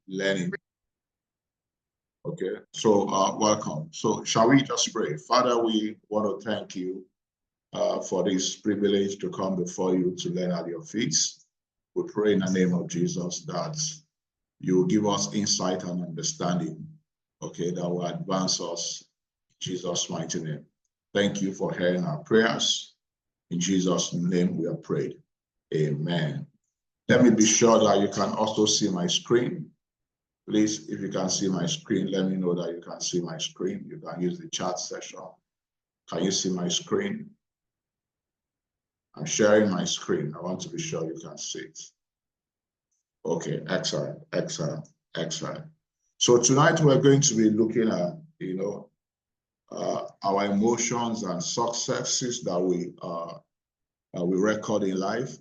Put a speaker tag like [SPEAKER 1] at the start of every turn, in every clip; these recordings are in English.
[SPEAKER 1] learning. Okay, so welcome. So shall we just pray? Father, we want to thank you for this privilege to come before you to learn at your feet. We pray in the name of Jesus that you will give us insight and understanding, okay, that will advance us in Jesus' mighty name. Thank you for hearing our prayers. In Jesus' name we have prayed. Amen. Let me be sure that you can also see my screen. Please, if you can see my screen, let me know that you can see my screen. You can use the chat section. Can you see my screen? I'm sharing my screen. I want to be sure you can see it. Okay, excellent, excellent, excellent. So tonight we're going to be looking at, our emotions and successes that we record in life.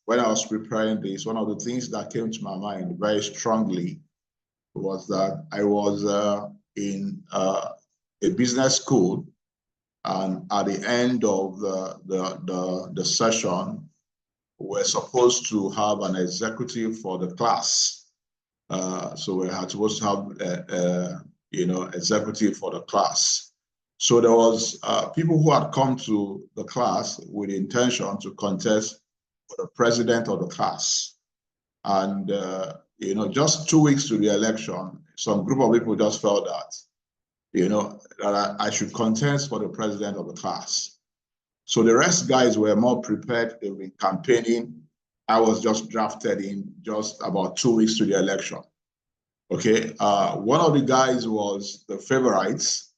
[SPEAKER 1] When I was preparing this, one of the things that came to my mind very strongly was that I was in a business school, and at the end of the session, we're supposed to have an executive for the class. So we had supposed to have executive for the class. So there was people who had come to the class with the intention to contest for the president of the class. And, just 2 weeks to the election, some group of people just felt that, that I should contest for the president of the class. So the rest guys were more prepared. They've been campaigning. I was just drafted in just about 2 weeks to the election. Okay, one of the guys was the favorites,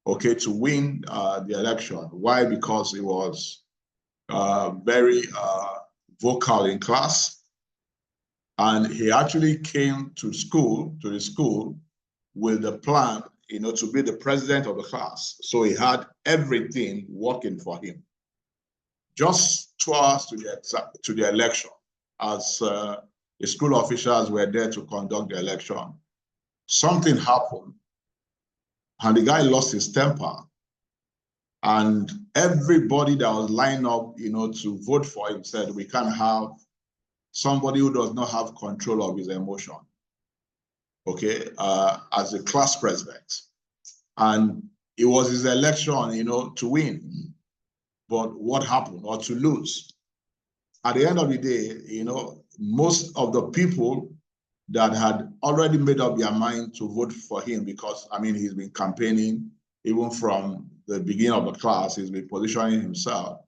[SPEAKER 1] okay, to win the election. Why? Because he was very vocal in class, and he actually came to the school with the plan, to be the president of the class. So he had everything working for him. Just 2 hours to the election, as the school officials were there to conduct the election, something happened, and the guy lost his temper. And everybody that was lined up, to vote for him said, we can't have somebody who does not have control of his emotion, okay, as a class president. And it was his election, to win. But what happened, or to lose? At the end of the day, most of the people that had already made up their mind to vote for him, because, he's been campaigning even from the beginning of the class, he's been positioning himself,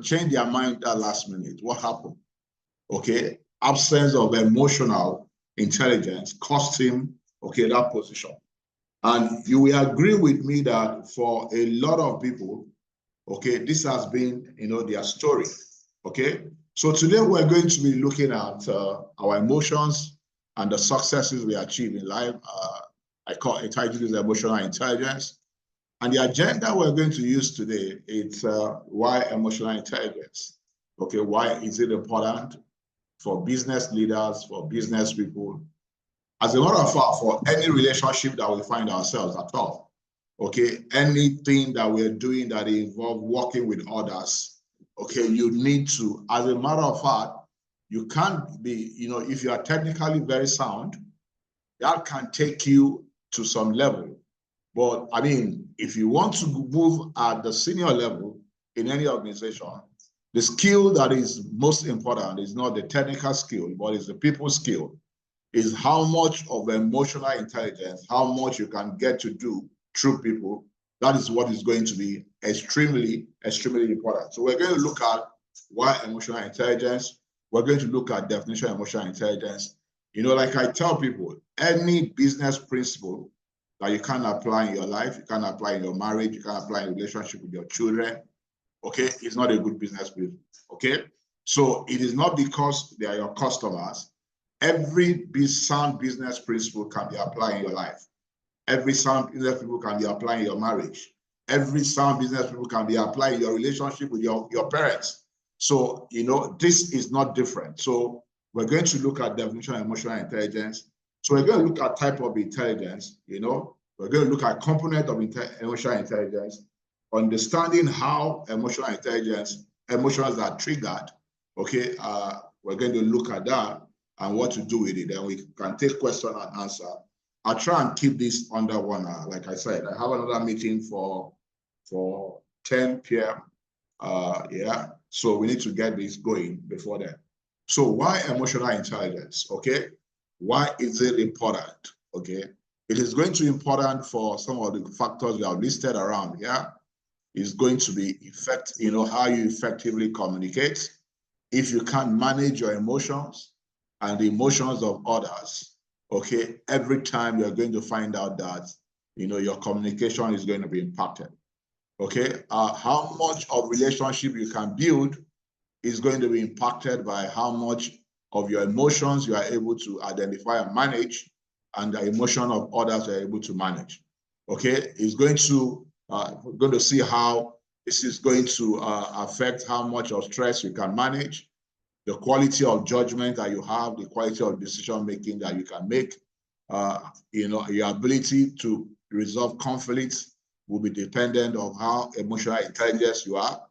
[SPEAKER 1] changed their mind at last minute. What happened? Okay, absence of emotional intelligence cost him, okay, that position. And you will agree with me that for a lot of people, okay, this has been, their story, okay? So today we're going to be looking at our emotions and the successes we achieve in life. I titled this emotional intelligence. And the agenda we're going to use today is why emotional intelligence, okay? Why is it important for business leaders, for business people? As a matter of fact, for any relationship that we find ourselves at all, okay, anything that we're doing that involves working with others, okay, you need to, as a matter of fact, you can't be, if you are technically very sound, that can take you to some level. But if you want to move at the senior level in any organization, the skill that is most important is not the technical skill, but it's the people skill, is how much of emotional intelligence, how much you can get to do through people. That is what is going to be extremely, extremely important. So we're going to look at why emotional intelligence. We're going to look at definition of emotional intelligence. Like I tell people, any business principle that you can apply in your life, you can apply in your marriage, you can apply in relationship with your children, okay, it's not a good business principle, okay? So it is not because they are your customers. Every sound business principle can be applied in your life. Every sound business principle can be applied in your marriage. Every sound business principle can be applied in your relationship with your parents. So, this is not different. So we're going to look at definition of emotional intelligence. So we're going to look at type of intelligence, we're going to look at component of emotional intelligence, understanding how emotions are triggered, okay? We're going to look at that. and what to do with it. Then we can take question and answer. I'll try and keep this under 1 hour. Like I said, I have another meeting for 10 p.m. Yeah, so we need to get this going before then. So why emotional intelligence? Okay, why is it important? Okay, it is going to be important for some of the factors we have listed around here. It's going to be how you effectively communicate. If you can't manage your emotions and the emotions of others, okay, every time you're going to find out that your communication is going to be impacted. Okay, how much of relationship you can build is going to be impacted by how much of your emotions you are able to identify and manage, and the emotion of others you are able to manage. Okay, it's going to we're going to see how this is going to affect how much of stress you can manage, the quality of judgment that you have, the quality of decision making that you can make. Your ability to resolve conflicts will be dependent on how emotional intelligence you are.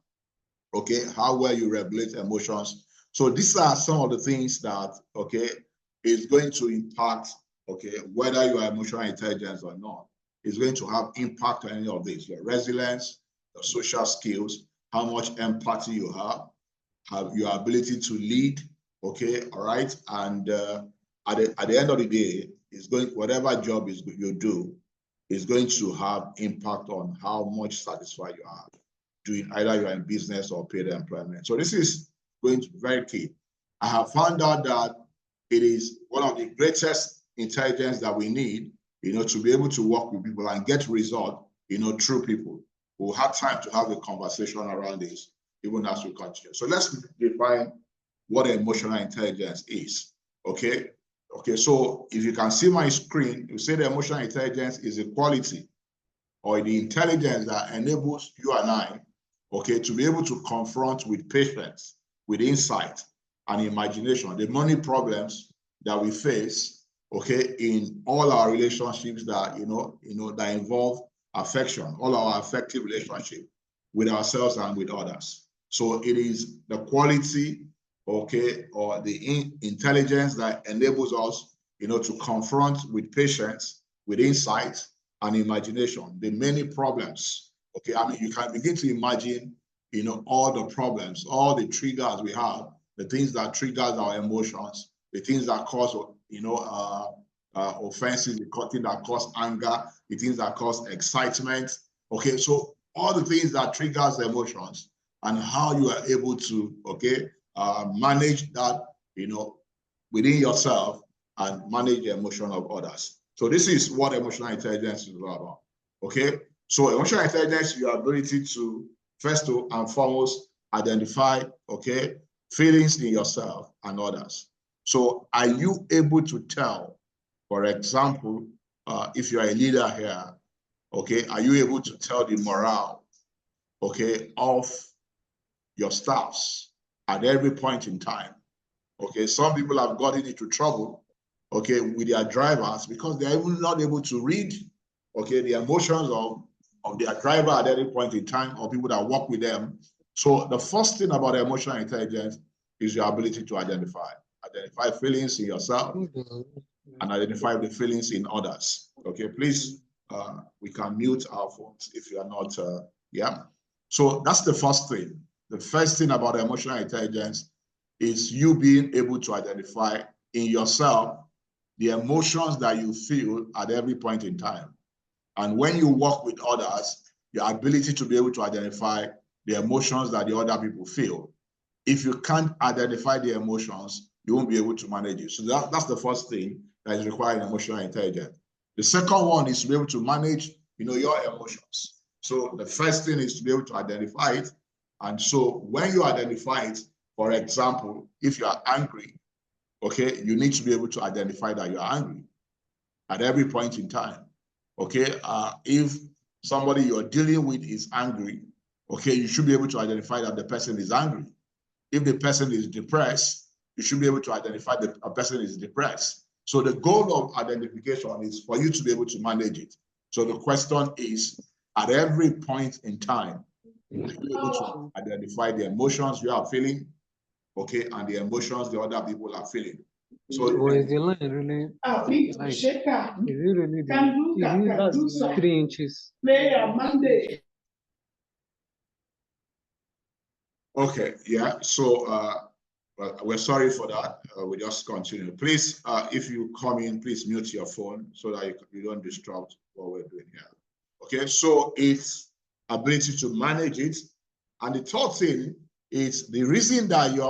[SPEAKER 1] Okay, how well you regulate emotions. So these are some of the things that, okay, is going to impact, okay, whether you are emotional intelligence or not. It's going to have impact on any of this. Your resilience, your social skills, how much empathy you have your ability to lead, okay, all right? And at the end of the day, whatever job you do is going to have impact on how much satisfied you are doing, either you're in business or paid employment. So this is going to be very key. I have found out that it is one of the greatest intelligence that we need, to be able to work with people and get results, through people. We'll have time to have a conversation around this, even as we continue. So let's define what emotional intelligence is, okay? Okay, so if you can see my screen, you say the emotional intelligence is a quality or the intelligence that enables you and I, okay, to be able to confront with patience, with insight and imagination, the many problems that we face, okay, in all our relationships that, that involve affection, all our affective relationship with ourselves and with others. So it is the quality, okay, or the intelligence that enables us, to confront with patience, with insight and imagination, the many problems. Okay, I mean, you can begin to imagine, all the problems, all the triggers we have, the things that triggers our emotions, the things that cause, offenses, the things that cause anger, the things that cause excitement. Okay, so all the things that triggers emotions and how you are able to, okay, manage that, within yourself and manage the emotion of others. So this is what emotional intelligence is all about. Okay, so emotional intelligence is your ability to first and foremost identify, okay, feelings in yourself and others. So are you able to tell, for example, if you are a leader here, okay, are you able to tell the morale, okay, of your staffs at every point in time? Okay, some people have gotten into trouble, okay, with their drivers because they are even not able to read, okay, the emotions of their driver at any point in time, or people that work with them. So the first thing about emotional intelligence is your ability to identify feelings in yourself and identify the feelings in others. Okay, please, we can mute our phones if you are not, yeah. So that's the first thing. The first thing about emotional intelligence is you being able to identify in yourself the emotions that you feel at every point in time. And when you work with others, your ability to be able to identify the emotions that the other people feel. If you can't identify the emotions, you won't be able to manage it. So that's the first thing that is required in emotional intelligence. The second one is to be able to manage, your emotions. So the first thing is to be able to identify it. And so when you identify it, for example, if you are angry, okay, you need to be able to identify that you are angry at every point in time. Okay, if somebody you're dealing with is angry, okay, you should be able to identify that the person is angry. If the person is depressed, you should be able to identify that a person is depressed. So the goal of identification is for you to be able to manage it. So the question is, at every point in time, are you able to identify the emotions you are feeling, okay, and the emotions the other people are feeling? So
[SPEAKER 2] is the line really like, is it really that's 3 inches?
[SPEAKER 1] okay, yeah. So well, we're sorry for that. We just continue. Please, if you come in, please mute your phone so that you don't disrupt what we're doing here. Okay, so it's ability to manage it. And the third thing is the reason that you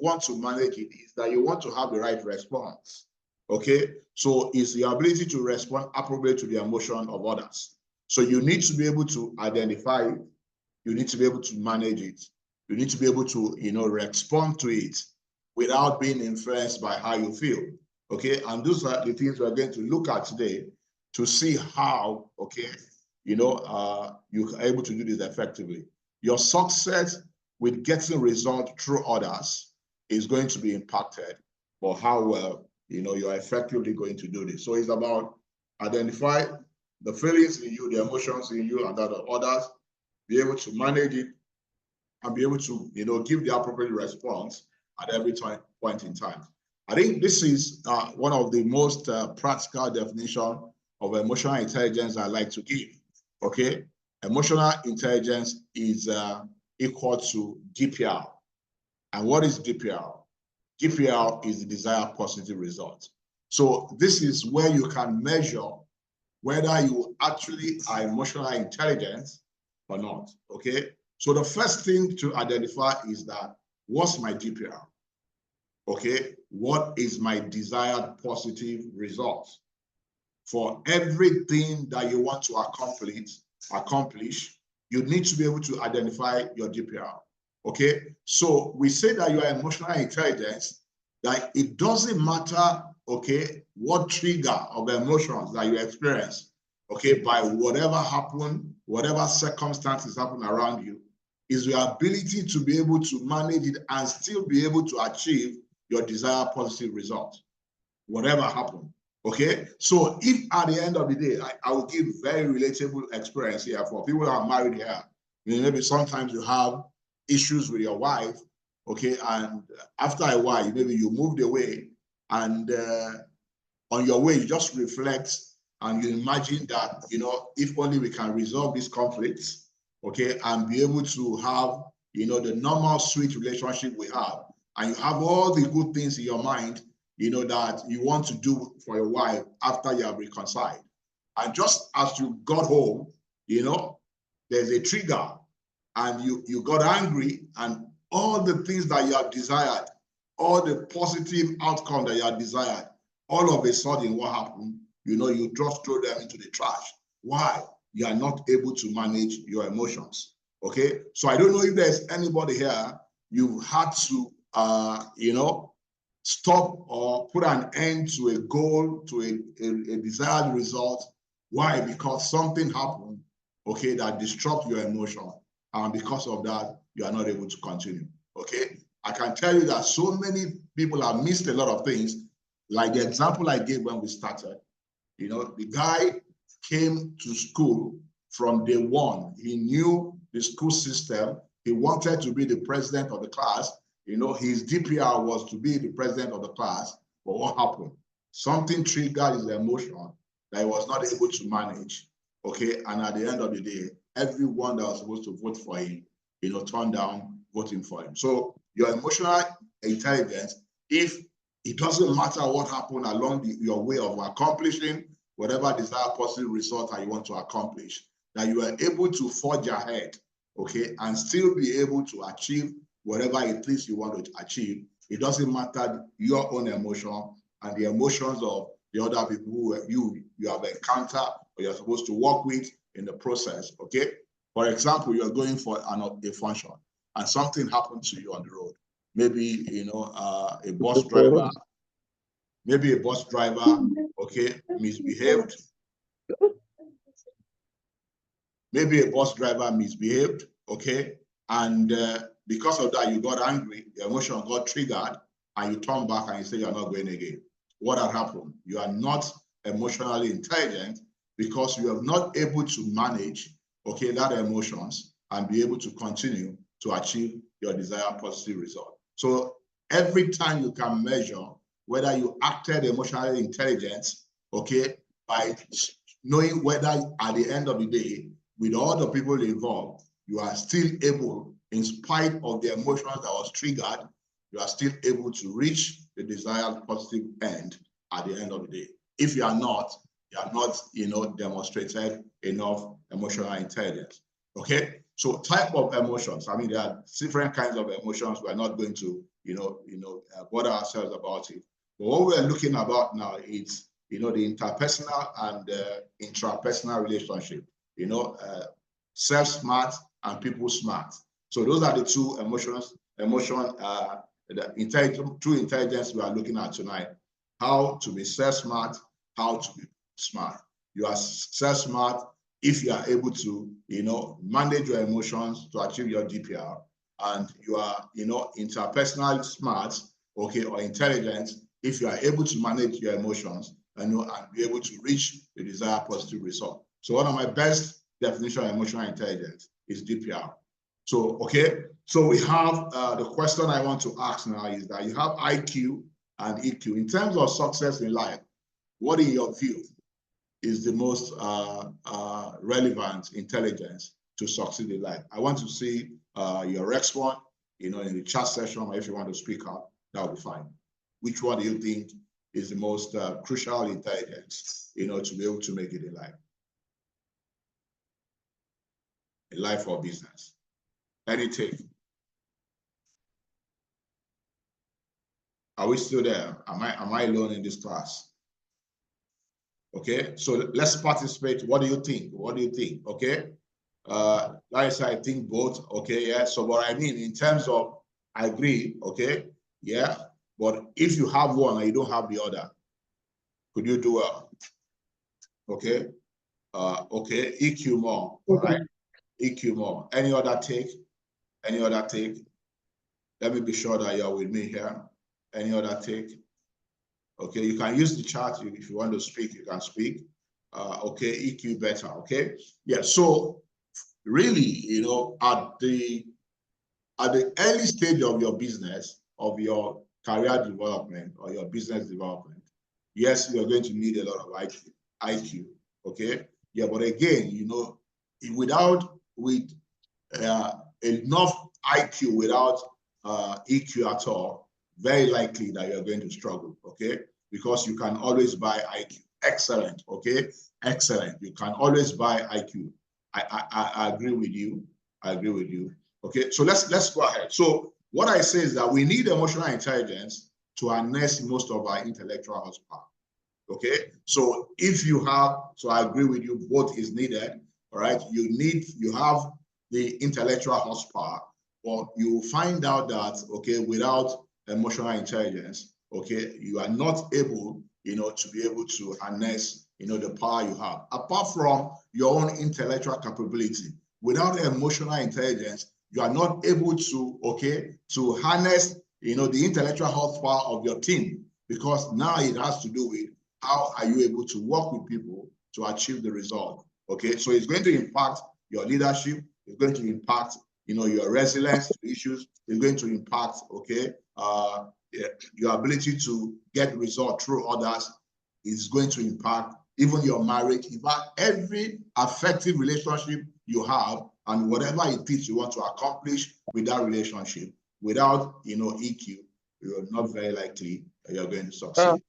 [SPEAKER 1] want to manage it is that you want to have the right response. Okay, so it's the ability to respond appropriately to the emotion of others. So you need to be able to identify it. You need to be able to manage it. You need to be able to, respond to it without being influenced by how you feel. Okay, and those are the things we're going to look at today to see how, okay, you're able to do this effectively. Your success with getting results through others is going to be impacted by how well, you're effectively going to do this. So it's about identify the feelings in you, the emotions in you, and that of others, be able to manage it, and be able to, give the appropriate response at every point in time. I think this is one of the most practical definition of emotional intelligence I like to give. Okay, emotional intelligence is equal to DPR. And what is DPR? DPR is the desired positive result. So this is where you can measure whether you actually are emotionally intelligent or not. Okay, so the first thing to identify is that, what's my DPR? Okay, what is my desired positive result? For everything that you want to accomplish, you need to be able to identify your DPR. Okay, so we say that you are emotionally intelligent, that it doesn't matter, okay, what trigger of emotions that you experience, okay, by whatever happened, whatever circumstances happen around you, is your ability to be able to manage it and still be able to achieve your desired positive result, whatever happened. Okay, so if at the end of the day, I will give very relatable experience here for people who are married here. Maybe sometimes you have issues with your wife, okay, and after a while, maybe you moved away, and on your way, you just reflect and you imagine that, if only we can resolve these conflicts, okay, and be able to have, the normal sweet relationship we have, and you have all the good things in your mind, that you want to do for your wife after you have reconciled. And just as you got home, there's a trigger, and you got angry, and all the things that you have desired, all the positive outcome that you have desired, all of a sudden, what happened? You just throw them into the trash. Why? You are not able to manage your emotions. Okay? So I don't know if there's anybody here, you've had to, stop or put an end to a goal, to a desired result. Why? Because something happened, okay, that disrupts your emotion. And because of that, you are not able to continue. Okay? I can tell you that so many people have missed a lot of things. Like the example I gave when we started, the guy came to school from day one. He knew the school system. He wanted to be the president of the class. His DPR was to be the president of the class. But what happened? Something triggered his emotion that he was not able to manage. Okay, and at the end of the day, everyone that was supposed to vote for him, turned down voting for him. So your emotional intelligence, if it doesn't matter what happened along your way of accomplishing whatever desired positive result that you want to accomplish, that you are able to forge ahead, okay, and still be able to achieve whatever it is you want to achieve. It doesn't matter your own emotion and the emotions of the other people who you have encountered or you're supposed to work with in the process, okay? For example, you're going for a function and something happened to you on the road. Maybe, a bus driver, okay, misbehaved. Maybe a bus driver misbehaved, okay? And because of that, you got angry, your emotion got triggered, and you turn back and you say you're not going again. What had happened? You are not emotionally intelligent because you are not able to manage, okay, that emotions and be able to continue to achieve your desired positive result. So every time you can measure whether you acted emotionally intelligent, okay, by knowing whether at the end of the day, with all the people involved, you are still able, in spite of the emotions that was triggered, you are still able to reach the desired positive end at the end of the day. If you are not, demonstrated enough emotional intelligence. Okay, so type of emotions. I mean, there are different kinds of emotions. We're not going to, bother ourselves about it. But what we're looking about now is, the interpersonal and intrapersonal relationship. Self-smart and people smart. So those are the two true intelligence we are looking at tonight. How to be self-smart, how to be smart. You are self-smart if you are able to, manage your emotions to achieve your DPR, and you are, interpersonal smart, okay, or intelligent if you are able to manage your emotions and be able to reach the desired positive result. So one of my best definition of emotional intelligence is DPR. So, okay, so we have the question I want to ask now is that you have IQ and EQ. In terms of success in life, what in your view is the most relevant intelligence to succeed in life? I want to see your response, in the chat session, or if you want to speak up, that will be fine. Which one do you think is the most crucial intelligence, to be able to make it in life? In life or business? Any take? Are we still there? Am I alone in this class? Okay, so let's participate. What do you think? What do you think? Okay, like I said, I think both. Okay, yeah. So what I mean in terms of, I agree. Okay, yeah. But if you have one and you don't have the other, could you do well? Okay. Okay. EQ more. All right. EQ more. Any other take? Any other take? Let me be sure that you're with me here. Any other take? Okay, you can use the chat if you want to speak, you can speak. Okay, EQ better, okay? Yeah, so really, at the early stage of your business, of your career development or your business development, yes, you're going to need a lot of IQ, okay? Yeah, but again, with enough IQ without EQ at all, very likely that you're going to struggle, okay? Because you can always buy IQ. Excellent, okay? Excellent. You can always buy IQ. I agree with you. I agree with you. Okay, so let's go ahead. So what I say is that we need emotional intelligence to harness most of our intellectual horsepower. Okay, so I agree with you, both is needed. All right, you have the intellectual horsepower, but you find out that, okay, without emotional intelligence, okay, you are not able, to be able to harness, the power you have. Apart from your own intellectual capability, without emotional intelligence, you are not able to, okay, to harness, the intellectual horsepower of your team, because now it has to do with how are you able to work with people to achieve the result. Okay, so it's going to impact your leadership, it's going to impact, your resilience to issues, it's going to impact, okay, your ability to get results through others, is going to impact even your marriage. In fact, every effective relationship you have and whatever it is you want to accomplish with that relationship, without, EQ, you're not very likely that you're going to succeed.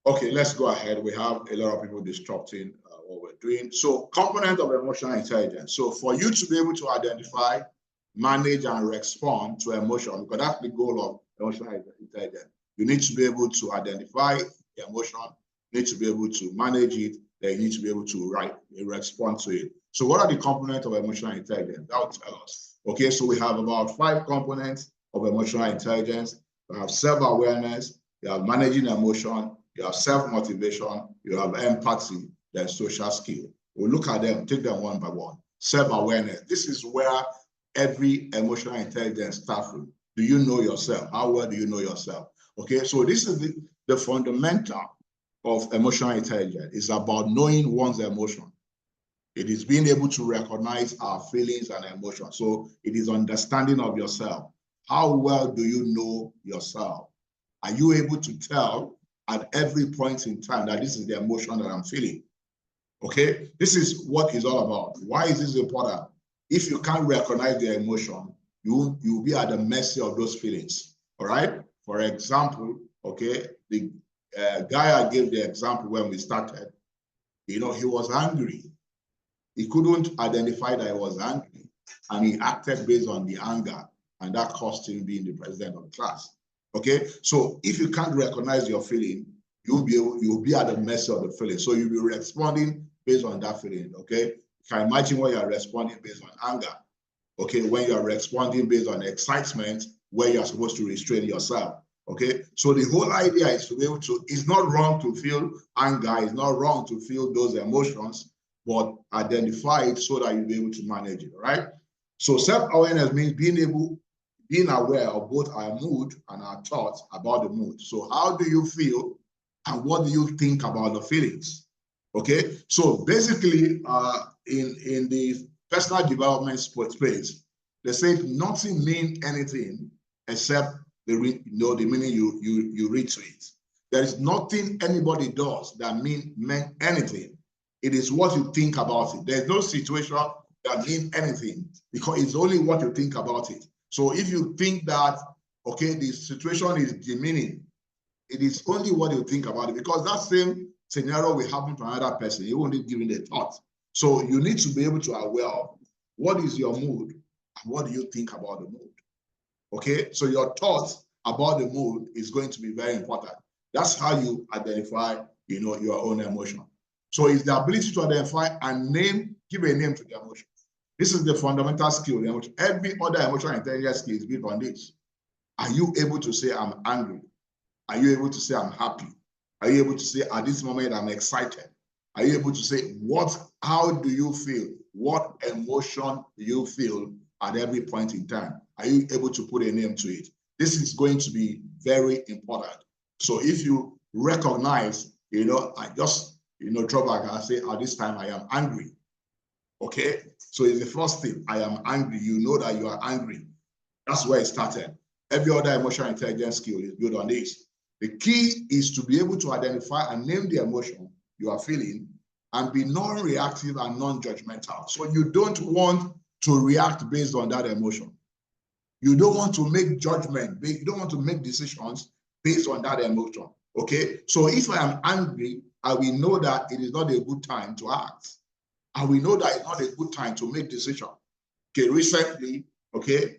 [SPEAKER 1] Okay, let's go ahead. We have a lot of people disrupting what we're doing. So, component of emotional intelligence. So, for you to be able to identify, manage, and respond to emotion, because that's the goal of emotional intelligence. You need to be able to identify the emotion, you need to be able to manage it, then you need to be able to respond to it. So, what are the components of emotional intelligence? That will tell us. Okay, so we have about 5 components of emotional intelligence. We have self-awareness, you have managing emotion, you have self-motivation, you have empathy, then social skill. We'll look at them, take them one by one. Self-awareness. This is where every emotional intelligence starts from. Do you know yourself? How well do you know yourself? Okay, so this is the fundamental of emotional intelligence. It's about knowing one's emotion. It is being able to recognize our feelings and emotions. So it is understanding of yourself. How well do you know yourself? Are you able to tell at every point in time that this is the emotion that I'm feeling? Okay, this is what it's all about. Why is this important? If you can't recognize the emotion, you'll be at the mercy of those feelings. All right. For example, okay, the guy I gave the example when we started, he was angry. He couldn't identify that he was angry, and he acted based on the anger, and that cost him being the president of the class. Okay, so if you can't recognize your feeling, you'll be at the mercy of the feeling. So you'll be responding based on that feeling. Okay, you can imagine when you're responding based on anger. Okay, when you're responding based on excitement, where you're supposed to restrain yourself. Okay, so the whole idea is to be able to, it's not wrong to feel anger, it's not wrong to feel those emotions, but identify it so that you'll be able to manage it, right? So self-awareness means being aware of both our mood and our thoughts about the mood. So how do you feel and what do you think about the feelings? Okay, so basically in the personal development space, they say nothing means anything except the meaning you read to it. There is nothing anybody does that meant anything. It is what you think about it. There's no situation that means anything because it's only what you think about it. So if you think that, okay, the situation is demeaning, it is only what you think about it, because that same scenario will happen to another person. You won't give it a thought. So you need to be able to aware of what is your mood and what do you think about the mood. Okay, so your thoughts about the mood is going to be very important. That's how you identify, your own emotion. So it's the ability to identify and give a name to the emotion. This is the fundamental skill. Every other emotional intelligence skill is built on this. Are you able to say I'm angry? Are you able to say I'm happy? Are you able to say at this moment I'm excited? Are you able to say how do you feel? What emotion do you feel at every point in time? Are you able to put a name to it? This is going to be very important. So if you recognize, I just, drop back and say at this time I am angry. Okay, so it's the first thing. I am angry. You know that you are angry. That's where it started. Every other emotional intelligence skill is built on this. The key is to be able to identify and name the emotion you are feeling and be non-reactive and non-judgmental. So you don't want to react based on that emotion. You don't want to make judgment. You don't want to make decisions based on that emotion. Okay, so if I am angry, I will know that it is not a good time to act. And we know that it's not a good time to make decision. Okay, recently, okay,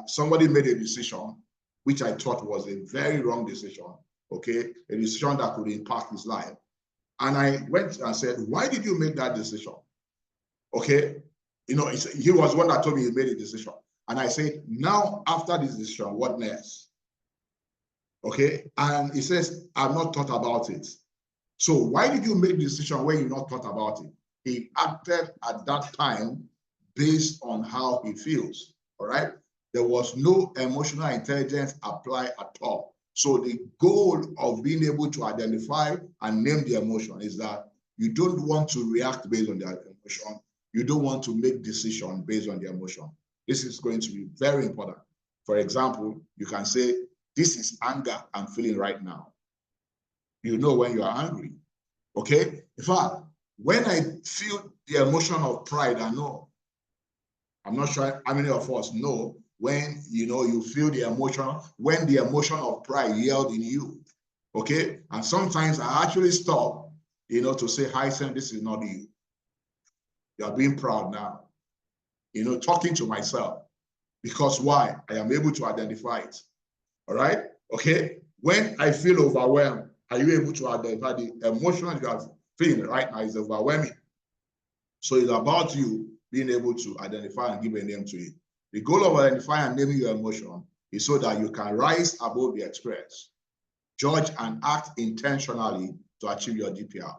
[SPEAKER 1] somebody made a decision which I thought was a very wrong decision. Okay, a decision that could impact his life. And I went and said, why did you make that decision? Okay, he was one that told me he made a decision. And I said, now after this decision, what next? Okay, and he says, I've not thought about it. So why did you make the decision when you not thought about it? He acted at that time based on how he feels, all right? There was no emotional intelligence applied at all. So the goal of being able to identify and name the emotion is that you don't want to react based on the emotion. You don't want to make decisions based on the emotion. This is going to be very important. For example, you can say, this is anger I'm feeling right now. You know when you are angry, okay? In fact, when I feel the emotion of pride, I know. I'm not sure how many of us know when, you feel the emotion, when the emotion of pride yelled in you, okay? And sometimes I actually stop, to say, hi, Sam, this is not you. You're being proud now. Talking to myself. Because why? I am able to identify it, all right? Okay? When I feel overwhelmed, are you able to identify the emotion you are feeling right now is overwhelming? So it's about you being able to identify and give a name to it. The goal of identifying and naming your emotion is so that you can rise above the experience, judge and act intentionally to achieve your DPR.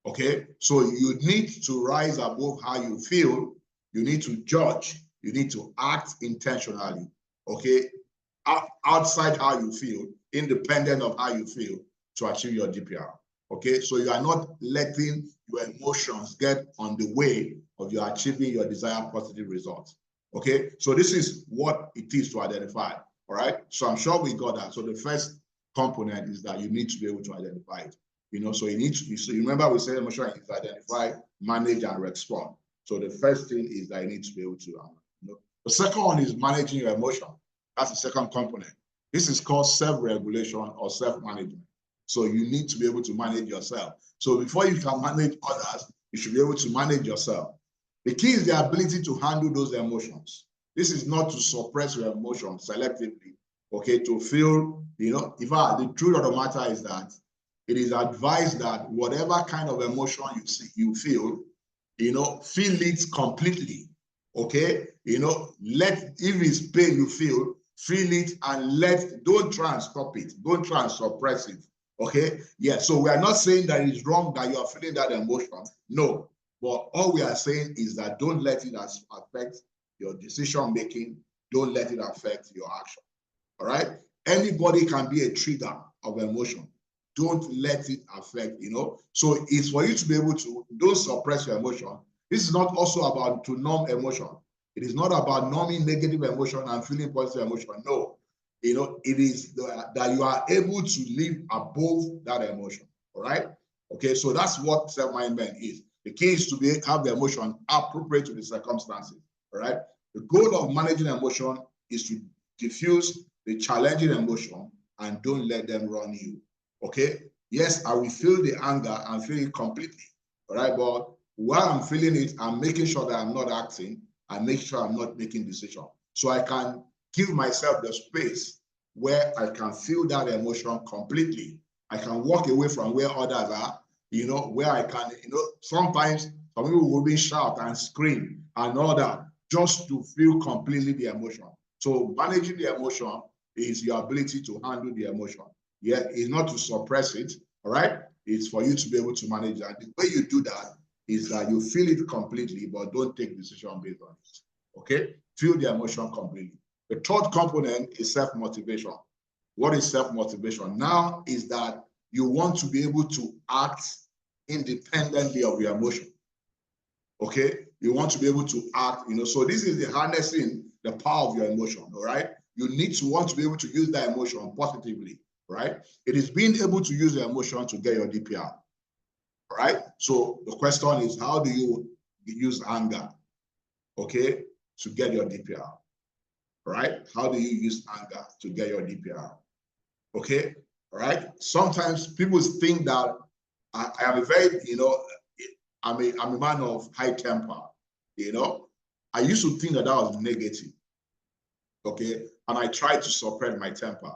[SPEAKER 1] Okay? So you need to rise above how you feel. You need to judge. You need to act intentionally. Okay? Outside how you feel, independent of how you feel, to achieve your DPR. Okay, so you are not letting your emotions get on the way of your achieving your desired positive results. Okay, so this is what it is to identify. All right, so I'm sure we got that. So the first component is that you need to be able to identify it. You know, so you need to, so you remember we said emotion is identify, manage, and respond. So the first thing is that you need to be able to, you know. The second one is managing your emotion. That's the second component. This is called self-regulation or self-management. So you need to be able to manage yourself. So before you can manage others, you should be able to manage yourself. The key is the ability to handle those emotions. This is not to suppress your emotions selectively, okay, to feel, you know, in fact, the truth of the matter is that it is advised that whatever kind of emotion you feel, you know, feel it completely, okay? You know, if it's pain you feel it and don't try and stop it. Don't try and suppress it, okay? Yeah, so we are not saying that it's wrong that you are feeling that emotion. No, but all we are saying is that don't let it affect your decision making. Don't let it affect your action, all right? Anybody can be a trigger of emotion. Don't let it affect, you know. So it's for you to be able to, don't suppress your emotion. This is not also about to numb emotion. It is not about numbing negative emotion and feeling positive emotion. No, you know, it is that you are able to live above that emotion, all right? Okay, so that's what self-management is. The key is to have the emotion appropriate to the circumstances, all right? The goal of managing emotion is to diffuse the challenging emotion and don't let them run you. Okay, yes, I will feel the anger and feel it completely, all right? But while I'm feeling it, I'm making sure that I'm not acting and make sure I'm not making decisions. So I can give myself the space where I can feel that emotion completely. I can walk away from where others are, you know, where I can, you know, sometimes some people will be shout and scream and all that just to feel completely the emotion. So managing the emotion is your ability to handle the emotion. Yeah, it's not to suppress it, all right? It's for you to be able to manage that. The way you do that is that you feel it completely, but don't take decision based on it, okay? Feel the emotion completely. The third component is self-motivation. What is self-motivation? Now is that you want to be able to act independently of your emotion, okay? You want to be able to act, you know, so this is the harnessing the power of your emotion, all right? You need to want to be able to use that emotion positively, right? It is being able to use your emotion to get your DPR, all right? So the question is, how do you use anger, okay, to get your DPR, right? How do you use anger to get your DPR, okay? All right? Sometimes people think that I am a very, you know, I'm a man of high temper, you know? I used to think that was negative, okay? And I tried to suppress my temper,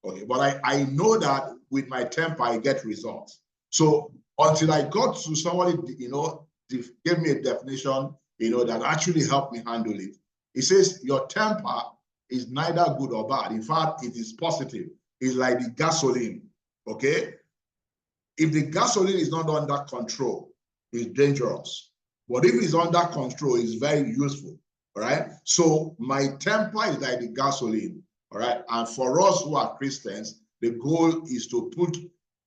[SPEAKER 1] okay? But I know that with my temper, I get results. So until I got to somebody, you know, gave me a definition, you know, that actually helped me handle it. It says your temper is neither good or bad. In fact, it is positive. It's like the gasoline, okay? If the gasoline is not under control, it's dangerous. But if it's under control, it's very useful, all right? So my temper is like the gasoline, all right? And for us who are Christians, the goal is to put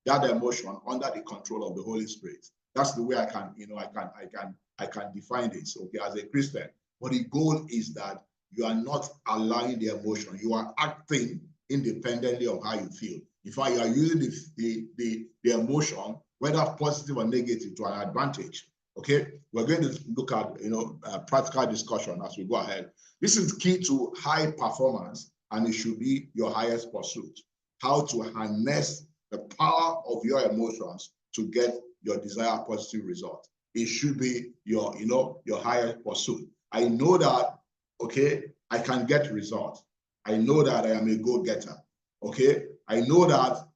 [SPEAKER 1] that emotion under the control of the Holy Spirit. That's the way I can, you know, I can define this, okay, as a Christian. But the goal is that you are not allowing the emotion. You are acting independently of how you feel. In fact, you are using the emotion, whether positive or negative, to an advantage. Okay, we're going to look at, you know, practical discussion as we go ahead. This is key to high performance, and it should be your highest pursuit. How to harness the power of your emotions to get your desired positive result. It should be your, you know, your highest pursuit. I know that, okay, I can get results. I know that I am a go-getter. Okay, I know that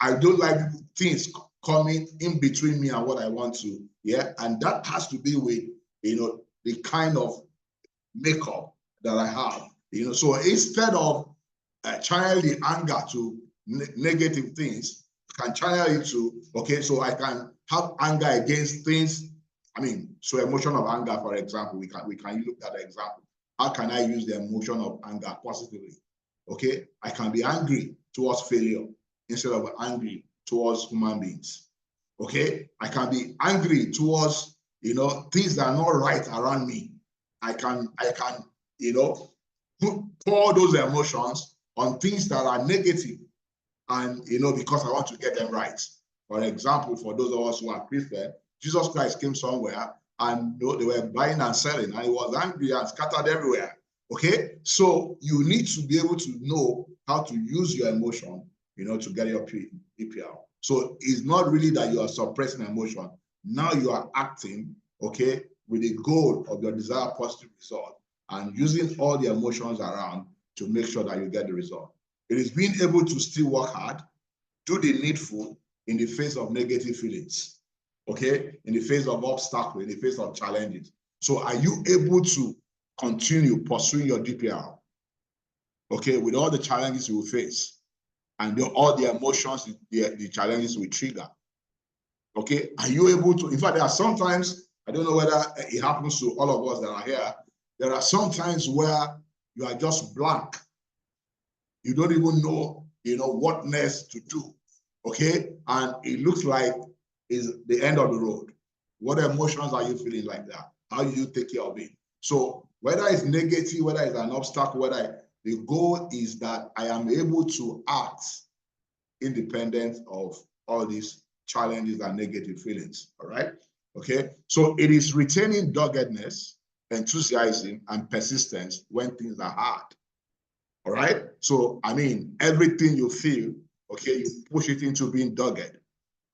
[SPEAKER 1] I don't like things coming in between me and what I want to. Yeah, and that has to be with, you know, the kind of makeup that I have. You know, so instead of channel the anger to negative things, I can channel it to, okay, so I can have anger against things. I mean, so emotion of anger, for example, we can look at the example. How can I use the emotion of anger positively? Okay, I can be angry towards failure instead of angry towards human beings. Okay, I can be angry towards, you know, things that are not right around me. I can, you know, pour those emotions on things that are negative, and you know, because I want to get them right. For example, for those of us who are Christian, Jesus Christ came somewhere and you know, they were buying and selling, and he was angry and scattered everywhere. Okay, so you need to be able to know how to use your emotion, you know, to get your PPL. So it's not really that you are suppressing emotion. Now you are acting, okay, with the goal of your desired positive result and using all the emotions around to make sure that you get the result. It is being able to still work hard, do the needful in the face of negative feelings, okay, in the face of obstacles, in the face of challenges. So are you able to continue pursuing your DPR, okay, with all the challenges you will face and all the emotions, the challenges will trigger? Okay, are you able to? In fact, there are sometimes, I don't know whether it happens to all of us that are here, there are some times where you are just blank. You don't even know, you know, what next to do, okay? And it looks like it's the end of the road. What emotions are you feeling like that? How do you take care of it? So whether it's negative, whether it's an obstacle, the goal is that I am able to act independent of all these challenges and negative feelings, all right? Okay, so it is retaining doggedness, enthusiasm, and persistence when things are hard. All right. So, I mean, everything you feel, okay, you push it into being dogged.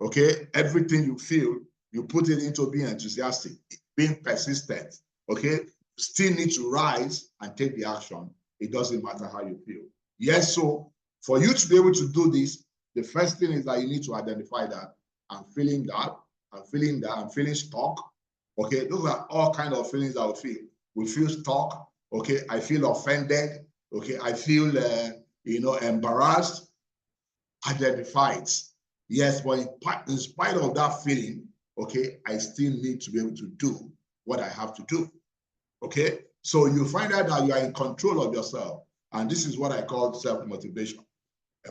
[SPEAKER 1] Okay. Everything you feel, you put it into being enthusiastic, being persistent. Okay. You still need to rise and take the action. It doesn't matter how you feel. Yes. So, for you to be able to do this, the first thing is that you need to identify that I'm feeling that, I'm feeling stuck. Okay. Those are all kinds of feelings that we feel. We feel stuck. Okay. I feel offended. Okay, I feel, you know, embarrassed. Identify it. Yes, but in spite of that feeling, okay, I still need to be able to do what I have to do. Okay, so you find out that you are in control of yourself. And this is what I call self-motivation.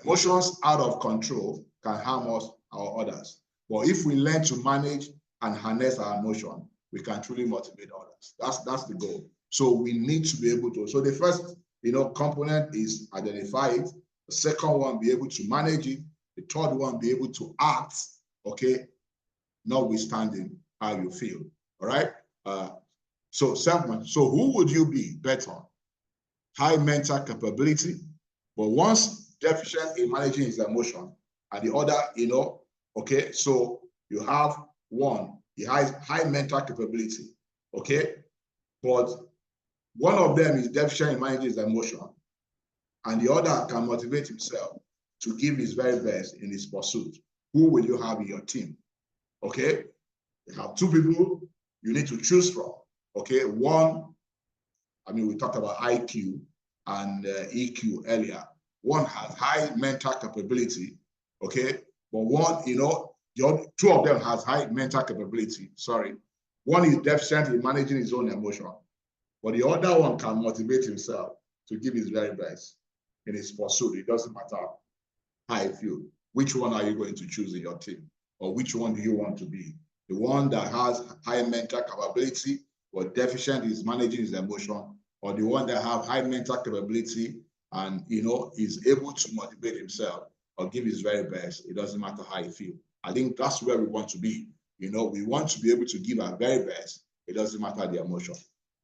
[SPEAKER 1] Emotions out of control can harm us or others. But if we learn to manage and harness our emotion, we can truly motivate others. That's the goal. So we need to be able to. So the first, you know, component is identify it. The second one, be able to manage it. The third one, be able to act, okay, notwithstanding how you feel. All right. So who would you be better on? High mental capability, but once deficient in managing his emotion, and the other, you know, okay, so you have one, he has high mental capability, okay, but one of them is deficient in managing his emotion, and the other can motivate himself to give his very best in his pursuit. Who will you have in your team? Okay, you have two people you need to choose from. Okay, one, I mean, we talked about IQ and EQ earlier. One has high mental capability, okay, but one, you know, two of them has high mental capability. Sorry, one is deficient in managing his own emotion, but the other one can motivate himself to give his very best in his pursuit. It doesn't matter how I feel. Which one are you going to choose in your team? Or which one do you want to be? The one that has high mental capability but deficient is managing his emotion, or the one that have high mental capability and, you know, is able to motivate himself or give his very best. It doesn't matter how you feel. I think that's where we want to be. You know, we want to be able to give our very best. It doesn't matter the emotion.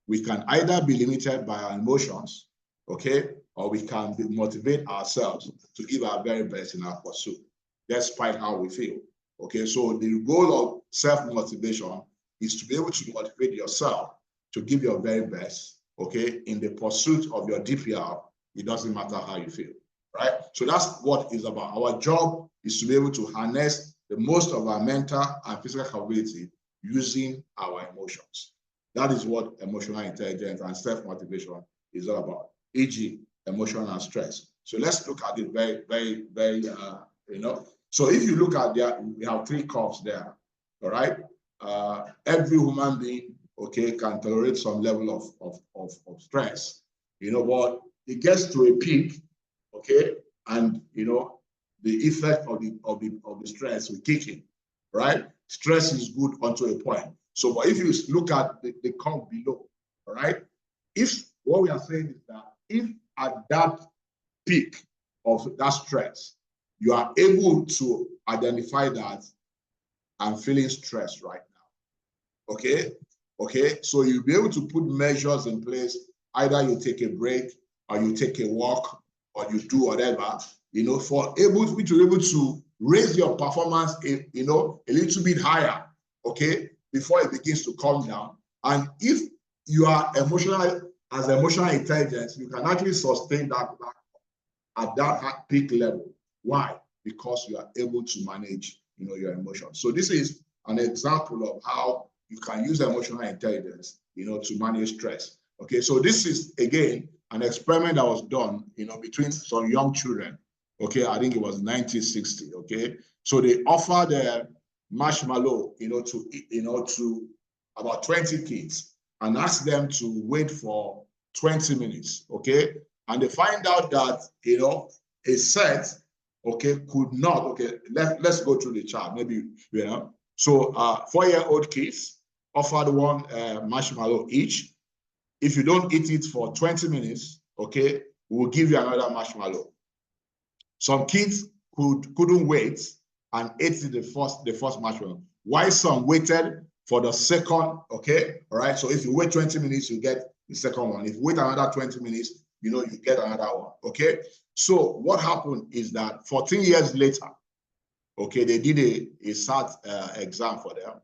[SPEAKER 1] We can either be limited by our emotions, okay, or we can motivate ourselves to give our very best in our pursuit, despite how we feel. Okay, so the goal of self-motivation is to be able to motivate yourself to give your very best, okay, in the pursuit of your DPR. It doesn't matter how you feel, right? So that's what it's about. Our job is to be able to harness the most of our mental and physical capability using our emotions. That is what emotional intelligence and self-motivation is all about, e.g., emotion and stress. So let's look at it very, you know. So if you look at there, we have three curves there, all right? Every human being, okay, can tolerate some level of stress, you know, but it gets to a peak, okay, and, you know, the effect of the stress will kick in, right? Stress is good unto a point. So, but if you look at the curve below, all right, if what we are saying is that if at that peak of that stress, you are able to identify that I'm feeling stressed right now. Okay, so you'll be able to put measures in place. Either you take a break, or you take a walk, or you do whatever, for able to raise your performance, a little bit higher, okay, before it begins to calm down. And if you are emotional intelligence, you can actually sustain that at that peak level. Why? Because you are able to manage, your emotions. So this is an example of how you can use emotional intelligence, to manage stress. Okay, so this is again an experiment that was done, between some young children. Okay, I think it was 1960. Okay, so they offered a marshmallow, to about 20 kids and asked them to wait for 20 minutes. Okay, and they find out that a set, okay, could not. Okay, let's go through the chart. Maybe So 4-year-old kids offered one marshmallow each. If you don't eat it for 20 minutes, okay, we'll give you another marshmallow. Some kids couldn't wait and ate the first marshmallow. While some waited for the second, okay, all right. So if you wait 20 minutes, you get the second one. If you wait another 20 minutes, you get another one, okay? So what happened is that 14 years later, okay, they did a SAT exam for them.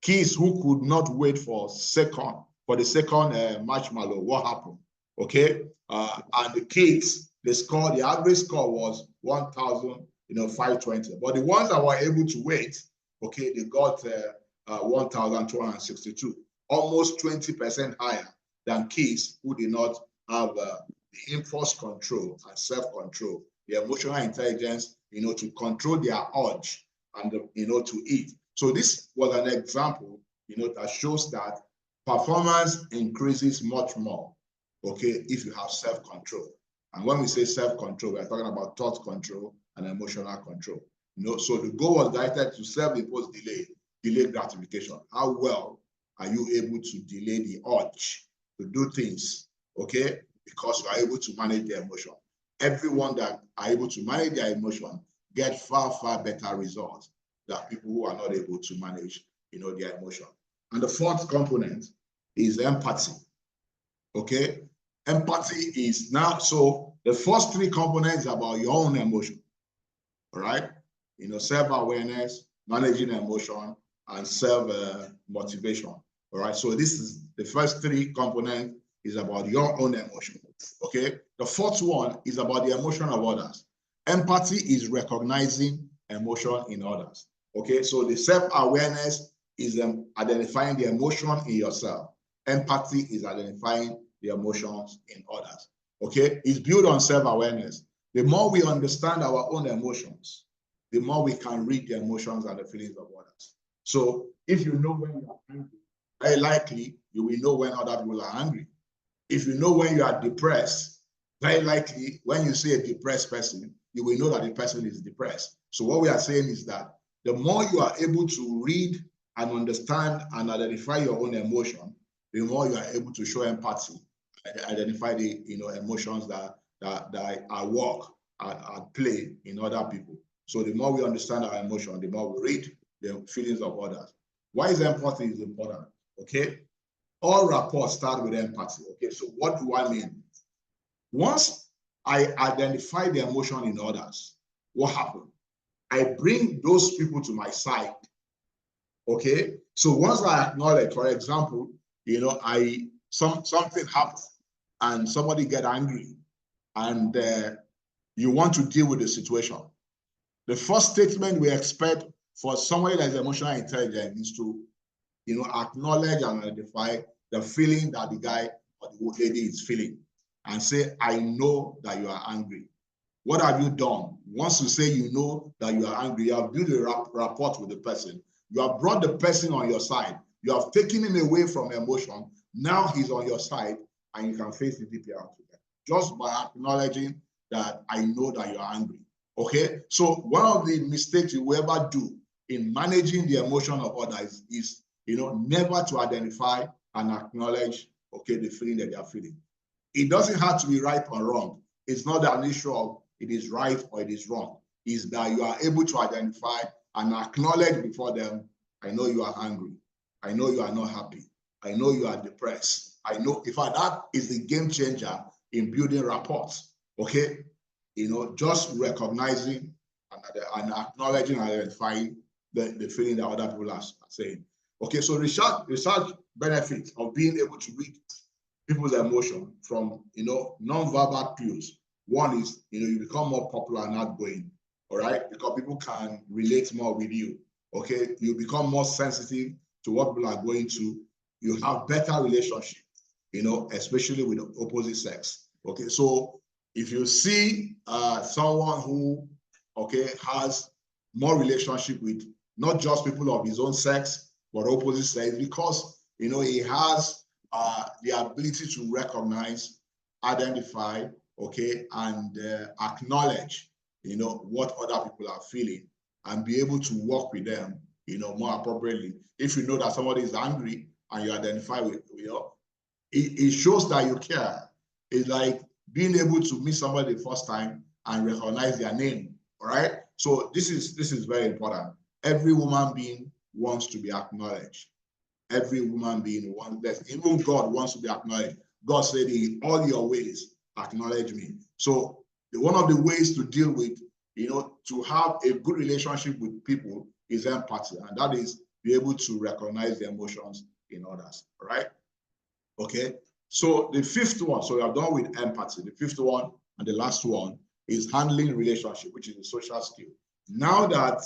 [SPEAKER 1] Kids who could not wait for the second marshmallow, what happened? Okay, and the kids, the average score was 1,520. But the ones that were able to wait, okay, they got 1,262, almost 20% higher than kids who did not have the impulse control and self-control, the emotional intelligence, to control their urge and, to eat. So this was an example, that shows that performance increases much more, okay, if you have self-control. And when we say self-control, we're talking about thought control and emotional control. So the goal was directed to self-imposed delayed gratification. How well are you able to delay the urge to do things, okay, because you are able to manage their emotion. Everyone that are able to manage their emotion get far, far better results than people who are not able to manage, their emotion. And the fourth component is empathy, okay? Empathy is now, so the first three components are about your own emotion, all right? Self-awareness, managing emotion, and self-motivation, all right? So this is the first three components is about your own emotion, okay? The fourth one is about the emotion of others. Empathy is recognizing emotion in others, okay? So the self-awareness is identifying the emotion in yourself. Empathy is identifying the emotions in others, okay? It's built on self-awareness. The more we understand our own emotions, the more we can read the emotions and the feelings of others. So if you know when you are angry, very likely you will know when other people are angry. If you know when you are depressed, very likely when you see a depressed person, you will know that the person is depressed. So what we are saying is that the more you are able to read and understand and identify your own emotion, the more you are able to show empathy, identify the emotions that are work at play in other people. So the more we understand our emotion, the more we read the feelings of others. Why is empathy is important? Okay, all rapports start with empathy. Okay, so what do I mean? Once I identify the emotion in others, what happened? I bring those people to my side. Okay, so once I acknowledge, for example, something happens and somebody get angry and you want to deal with the situation. The first statement we expect for somebody that is emotionally intelligent is to, acknowledge and identify the feeling that the guy or the lady is feeling and say, I know that you are angry. What have you done? Once you say you know that you are angry, you have built a rapport with the person. You have brought the person on your side. You have taken him away from emotion. Now he's on your side and you can face the DPR together. Just by acknowledging that I know that you are angry. Okay? So one of the mistakes you will ever do in managing the emotion of others is, never to identify and acknowledge, okay, the feeling that they are feeling. It doesn't have to be right or wrong. It's not an issue of it is right or it is wrong. It's that you are able to identify and acknowledge before them, I know you are angry. I know you are not happy. I know you are depressed. I know, in fact, that is the game changer in building rapport, okay? Just recognizing and acknowledging and identifying the feeling that other people are saying. Okay, so research benefits of being able to read people's emotion from, non-verbal cues. One is, you become more popular and outgoing, all right? Because people can relate more with you, okay? You become more sensitive to what people are going to. You have better relationship, especially with the opposite sex, okay? So if you see someone who, okay, has more relationship with not just people of his own sex, but opposite sex, because, he has the ability to recognize, identify, okay, and acknowledge, what other people are feeling and be able to work with them, more appropriately. If you know that somebody is angry and you identify with, it shows that you care. It's like being able to meet somebody the first time and recognize their name, all right? So this is very important. Every human being wants to be acknowledged. Every human being wants that. Even God wants to be acknowledged. God said, in all your ways, acknowledge me. So one of the ways to deal with, to have a good relationship with people is empathy. And that is be able to recognize the emotions in others, all right? Okay, so the fifth one, so we have done with empathy. The fifth one and the last one is handling relationship, which is a social skill. Now that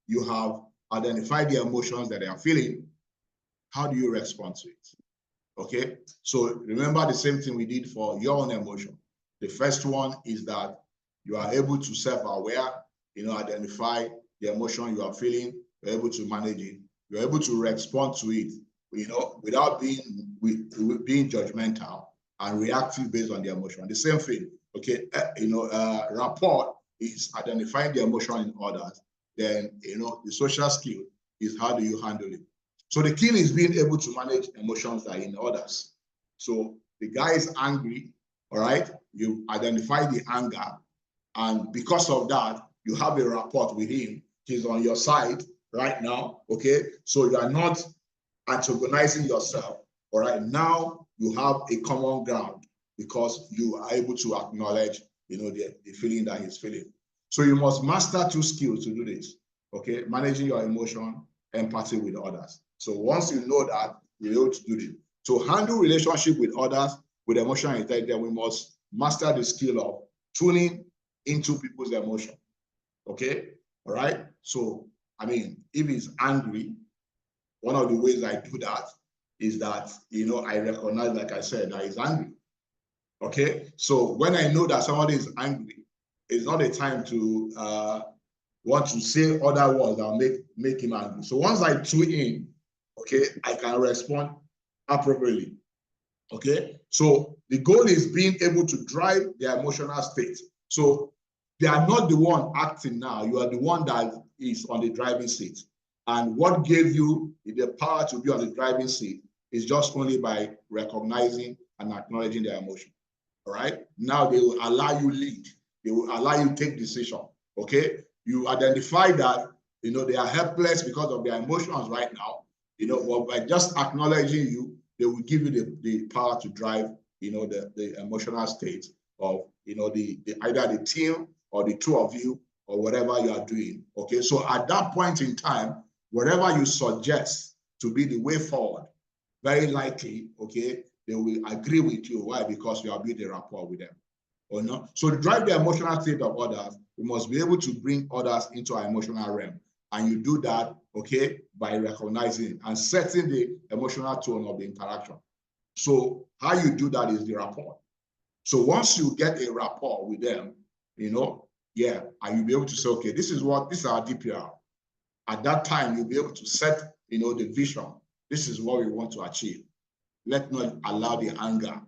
[SPEAKER 1] you have identified the emotions that they are feeling, how do you respond to it? Okay, so remember the same thing we did for your own emotion. The first one is that you are able to self-aware, identify the emotion you are feeling, you're able to manage it, you're able to respond to it, without being judgmental and reactive based on the emotion. The same thing, okay, rapport is identifying the emotion in others. Then, the social skill is how do you handle it. So the key is being able to manage emotions that are in others. So the guy is angry, all right? You identify the anger, and because of that, you have a rapport with him. He's on your side right now, okay? So you are not antagonizing yourself, all right? Now you have a common ground because you are able to acknowledge, the feeling that he's feeling. So you must master two skills to do this, okay? Managing your emotion, empathy with others. So once you know that, you're able to do it. To handle relationship with others with emotional intelligence, we must master the skill of tuning into people's emotion, okay? All right? So, if he's angry, one of the ways I do that is that, I recognize, like I said, that he's angry. Okay? So when I know that somebody is angry, it's not a time to want to say other words that will make him angry. So once I tune in, okay, I can respond appropriately. Okay? So the goal is being able to drive their emotional state. So they are not the one acting now. You are the one that is on the driving seat. And what gave you the power to be on the driving seat is just only by recognizing and acknowledging their emotion. All right? Now they will allow you lead. They will allow you take decision. Okay? You identify that, they are helpless because of their emotions right now. Well, by just acknowledging you, they will give you the power to drive, the emotional state of, either the team or the two of you or whatever you are doing. Okay? So at that point in time, whatever you suggest to be the way forward, very likely, okay, they will agree with you. Why? Because you have built a rapport with them. Or not. So to drive the emotional state of others, we must be able to bring others into our emotional realm. And you do that, okay, by recognizing and setting the emotional tone of the interaction. So how you do that is the rapport. So once you get a rapport with them, and you'll be able to say, okay, this is our DPR. At that time, you'll be able to set, the vision. This is what we want to achieve. Let's not allow the anger.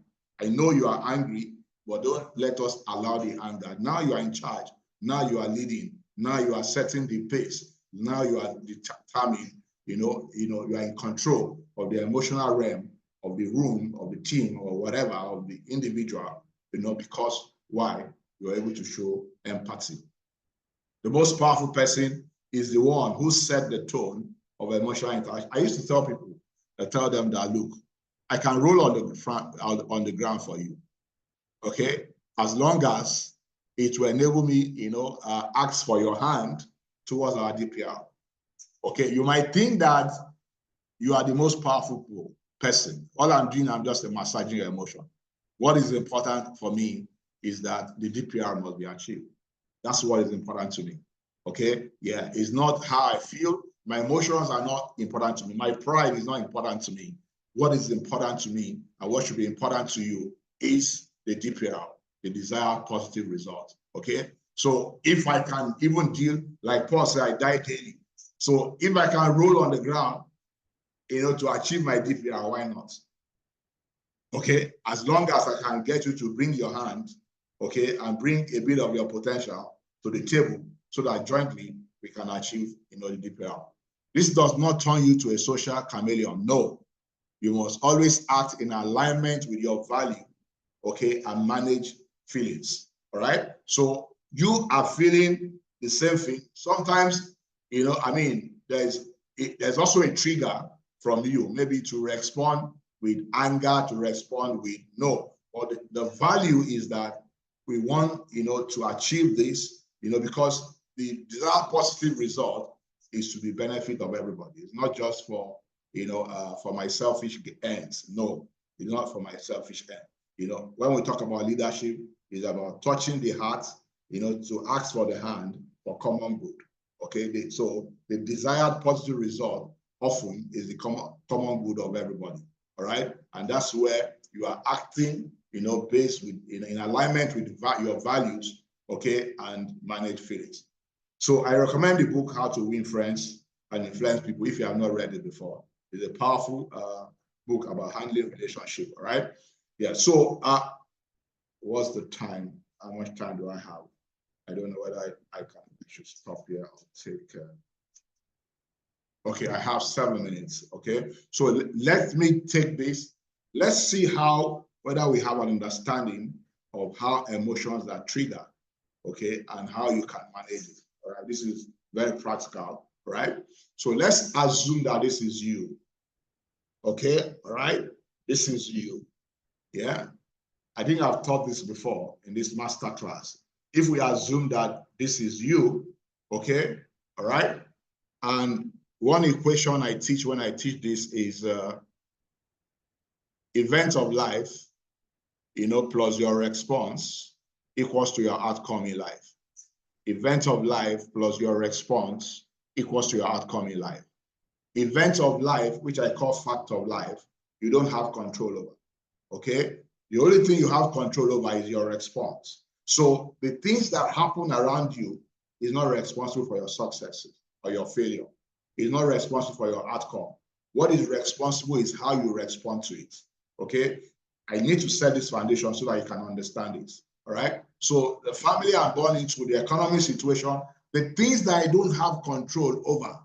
[SPEAKER 1] I know you are angry, but don't let us allow the anger. Now you are in charge. Now you are leading. Now you are setting the pace. Now you are determined, you are in control of the emotional realm of the room, of the team, or whatever, of the individual, because why? You're able to show empathy. The most powerful person is the one who set the tone of emotional interaction. I used to tell people, I tell them that, look, I can roll on the ground for you, okay? As long as it will enable me, ask for your hand towards our DPR. Okay, you might think that you are the most powerful person. All I'm doing, I'm just massaging your emotion. What is important for me is that the DPR must be achieved. That's what is important to me. Okay, yeah, it's not how I feel. My emotions are not important to me. My pride is not important to me. What is important to me and what should be important to you is the DPR, the desired positive result. Okay, so if I can even deal, like Paul said, I die daily. So if I can roll on the ground, to achieve my DPR, why not? Okay, as long as I can get you to bring your hand, okay, and bring a bit of your potential to the table so that jointly we can achieve, the DPR. This does not turn you to a social chameleon. No, you must always act in alignment with your value, okay, and manage feelings, all right? So you are feeling the same thing. Sometimes, there's also a trigger from you, maybe to respond with anger, to respond with no. But the value is that we want, to achieve this, because the desired positive result is to the benefit of everybody. It's not just for, for my selfish ends. No, it's not for my selfish end. When we talk about leadership, it's about touching the heart, to ask for the hand for common good. Okay, so the desired positive result often is the common good of everybody. All right, and that's where you are acting, based with in alignment with your values, okay, and manage feelings. So I recommend the book How to Win Friends and Influence People if you have not read it before. It's a powerful book about handling relationship. All right, yeah. So what's the time? How much time do I have? I don't know whether I should stop here or take. Okay, I have 7 minutes. Okay, so let me take this. Let's see whether we have an understanding of how emotions are triggered, okay, and how you can manage it. All right, this is very practical. All right, so let's assume that this is you. Okay, all right, this is you. Yeah, I think I've taught this before in this master class. If we assume that this is you, okay, all right, and one equation I teach when I teach this is event of life, plus your response equals to your outcome in life. Event of life plus your response equals to your outcome in life. Event of life, which I call fact of life, you don't have control over, okay? The only thing you have control over is your response. So the things that happen around you is not responsible for your successes or your failure. It's not responsible for your outcome. What is responsible is how you respond to it, okay? I need to set this foundation so that you can understand it, all right? So the family I'm born into, the economic situation, the things that I don't have control over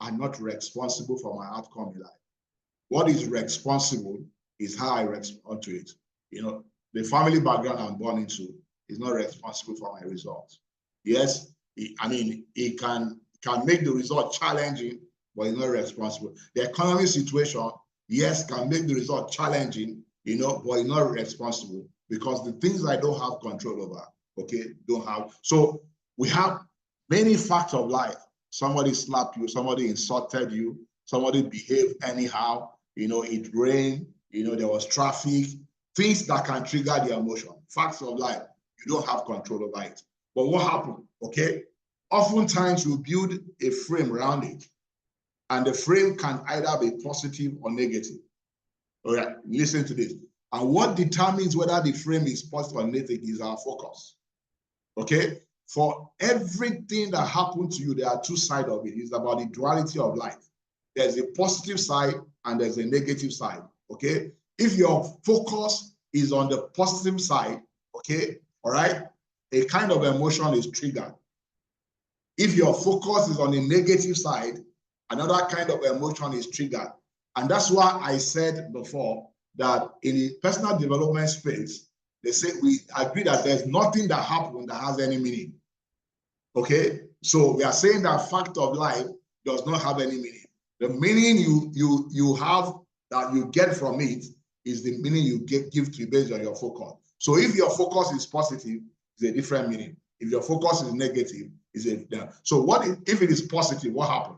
[SPEAKER 1] are not responsible for my outcome in life. What is responsible is how I respond to it. The family background I'm born into is not responsible for my results. Yes, it can make the result challenging, but it's not responsible. The economic situation, yes, can make the result challenging, but it's not responsible because the things I don't have control over, okay, don't have. So we have many facts of life. Somebody slapped you, somebody insulted you, somebody behaved anyhow, it rained, there was traffic, things that can trigger the emotion. Facts of life, you don't have control over it. But what happened, okay? Oftentimes you build a frame around it, and the frame can either be positive or negative. All right, listen to this. And what determines whether the frame is positive or negative is our focus. Okay? For everything that happened to you, there are two sides of it. It's about the duality of life. There's a positive side and there's a negative side. Okay? If your focus is on the positive side, okay, all right, a kind of emotion is triggered. If your focus is on the negative side, another kind of emotion is triggered. And that's why I said before that in the personal development space, they say we agree that there's nothing that happens that has any meaning. Okay? So we are saying that fact of life does not have any meaning. The meaning you have that you get from it is the meaning you give to you based on your focus. So if your focus is positive, it's a different meaning. If your focus is negative, it's a so what if it is positive, what happened?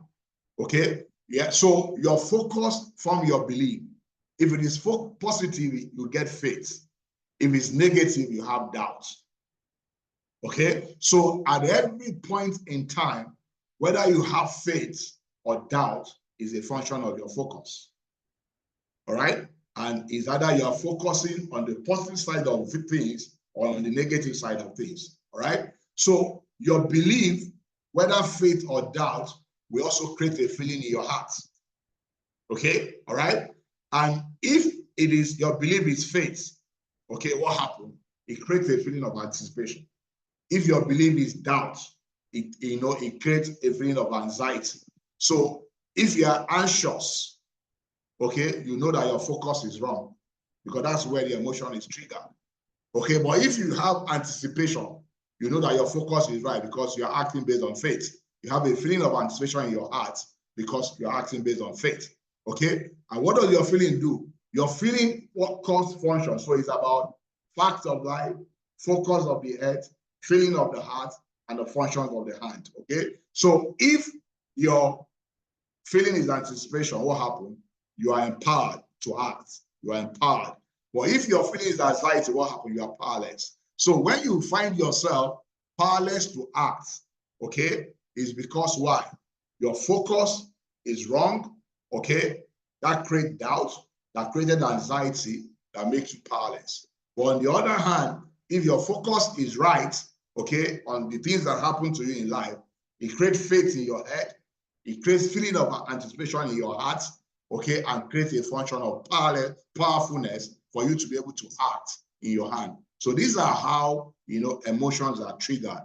[SPEAKER 1] Okay, yeah. So your focus from your belief. If it is positive, you get faith. If it's negative, you have doubts. Okay, so at every point in time, whether you have faith or doubt is a function of your focus. All right, and it's either you are focusing on the positive side of things or on the negative side of things. All right, so your belief, whether faith or doubt, will also create a feeling in your heart. Okay, all right, and if it is your belief is faith, okay, what happened? It creates a feeling of anticipation. If your belief is doubt, it creates a feeling of anxiety. So if you are anxious, okay, you know that your focus is wrong because that's where the emotion is triggered. Okay, but if you have anticipation, you know that your focus is right because you're acting based on faith. You have a feeling of anticipation in your heart because you're acting based on faith. Okay, and what does your feeling do? Your feeling what cause function. So it's about fact of life, focus of the head, feeling of the heart, and the functions of the hand. Okay, so if your feeling is anticipation, what happened? You are empowered to act. You are empowered. But if your feeling is anxiety, what happened? You are powerless. So when you find yourself powerless to act, okay, is because why? Your focus is wrong, okay? That creates doubt, that created anxiety, that makes you powerless. But on the other hand, if your focus is right, okay, on the things that happen to you in life, it creates faith in your head, it creates feeling of anticipation in your heart, okay, and creates a function of powerfulness for you to be able to act in your hand. So these are how, emotions are triggered.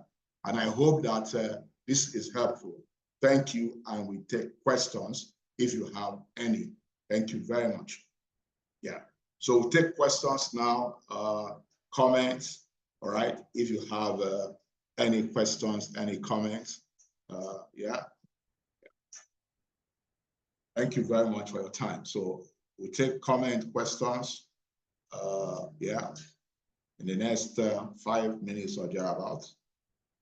[SPEAKER 1] And I hope that this is helpful. Thank you. And we take questions if you have any. Thank you very much. Yeah. So we'll take questions now, comments. All right. If you have any questions, any comments. Yeah. Thank you very much for your time. So we'll take comment questions. Yeah. In the next 5 minutes or thereabouts.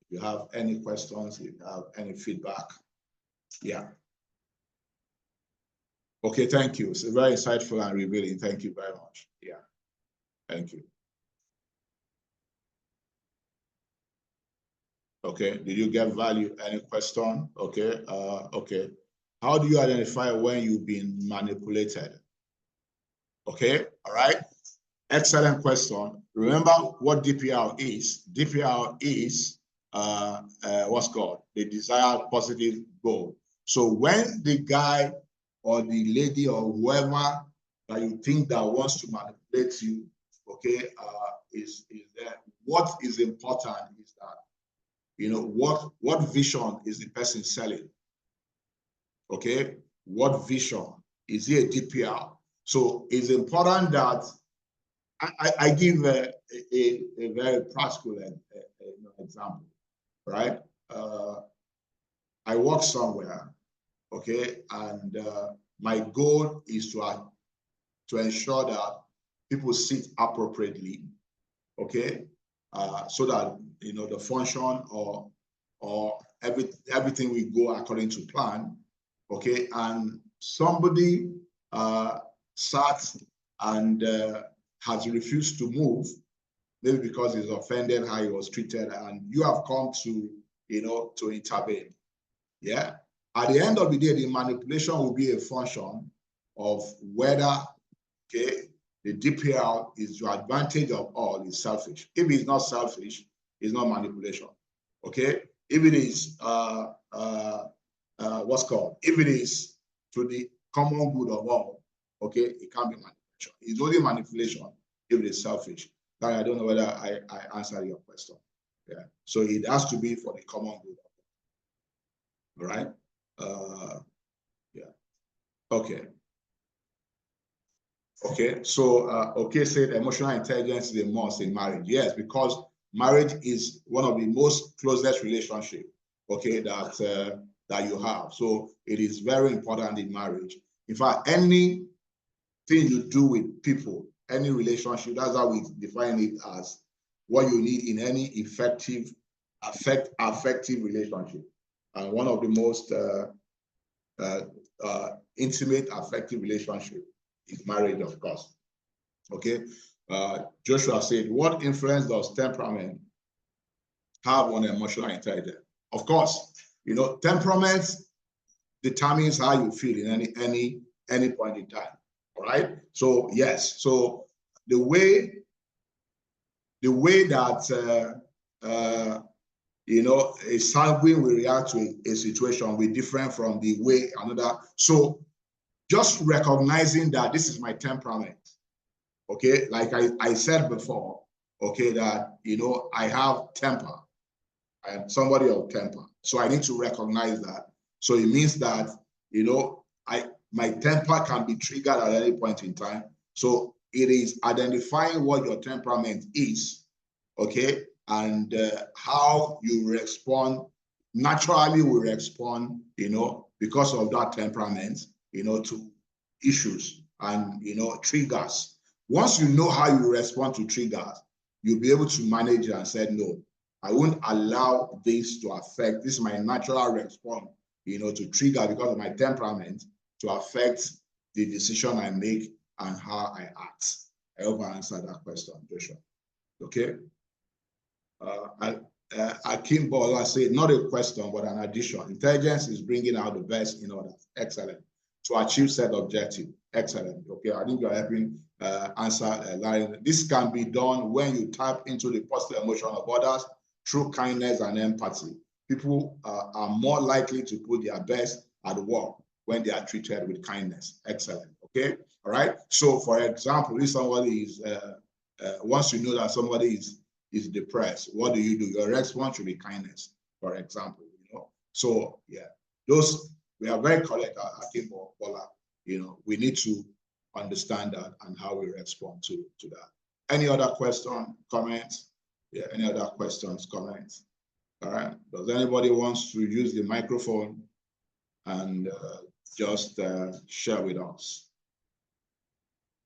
[SPEAKER 1] If you have any questions, if you have any feedback. Yeah. Okay, thank you. It's very insightful and revealing. Thank you very much. Yeah. Thank you. Okay, did you get value? Any question? Okay, okay. How do you identify when you've been manipulated? Okay, all right. Excellent question. Remember what DPR is. DPR is what's called the desired positive goal. So when the guy or the lady or whoever that you think that wants to manipulate you, okay, is there. What is important is that, what vision is the person selling? Okay, what vision? Is he a DPR? So it's important that I give a very practical example, right? I work somewhere, okay, and my goal is to ensure that people sit appropriately, okay, so that the function or everything will go according to plan, okay, and somebody sat and has refused to move, maybe because he's offended how he was treated, and you have come to intervene. Yeah. At the end of the day, the manipulation will be a function of whether, okay, the DPL is your advantage of all is selfish. If it's not selfish, it's not manipulation. Okay. If it is what's called, if it is to the common good of all, okay, it can't be manipulation. It's only manipulation if it is selfish. Now, I don't know whether I answered your question. Yeah. So it has to be for the common good. All right. Yeah. Okay. Okay. So, okay, said emotional intelligence is a must in marriage. Yes, because marriage is one of the most closest relationship, okay, that you have. So it is very important in marriage. In fact, anything you do with people, any relationship, that's how we define it as what you need in any effective, affective relationship. And one of the most intimate, affective relationship is marriage, of course. Okay. Joshua said, what influence does temperament have on emotional intelligence? Of course, you know, temperament determines how you feel in any point in time. All right. So yes. So the way that you know, a sanguine will react to a situation will be different from the way another. So just recognizing that this is my temperament. Okay, like I said before, okay, that, you know, I have temper. I am somebody of temper. So I need to recognize that. So it means that, you know, my temper can be triggered at any point in time. So it is identifying what your temperament is, okay, and how you respond. Naturally we respond, you know, because of that temperament, you know, to issues and, you know, triggers. Once you know how you respond to triggers, you'll be able to manage it and say, no, I won't allow this to affect, this is my natural response, you know, to trigger because of my temperament to affect the decision I make and how I act. I hope I answered that question, Joshua. Okay. Akim Bola said, not a question, but an addition. Intelligence is bringing out the best in others. Excellent. To achieve set objective. Excellent. Okay, I think you're helping answer Larry. This can be done when you tap into the positive emotion of others through kindness and empathy. People are more likely to put their best at work when they are treated with kindness. Excellent. Okay. All right. So, for example, if somebody is, once you know that somebody is depressed, what do? Your response should be kindness, for example, you know. So yeah, those, we are very correct, Akim Bola. You know, we need to understand that and how we respond to that. Any other question, comments? Yeah, any other questions, comments? All right. Does anybody wants to use the microphone and just share with us?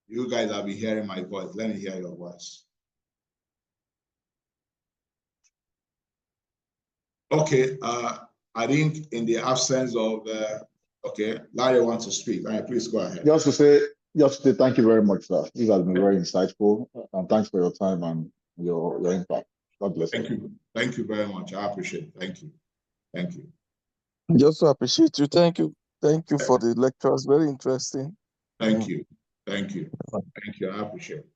[SPEAKER 1] You guys have been hearing my voice. Let me hear your voice. Okay, I think in the absence of, okay, Larry wants to speak. Larry, please go ahead.
[SPEAKER 3] Just to say thank you very much, sir. This has been very insightful, and thanks for your time and your impact. God bless you.
[SPEAKER 1] Thank you. Thank you very much. I appreciate it. Thank you. Thank you.
[SPEAKER 4] Just to appreciate you. Thank you. Thank you for the lectures. Very interesting.
[SPEAKER 1] Thank you. Thank you. Thank you. I appreciate it.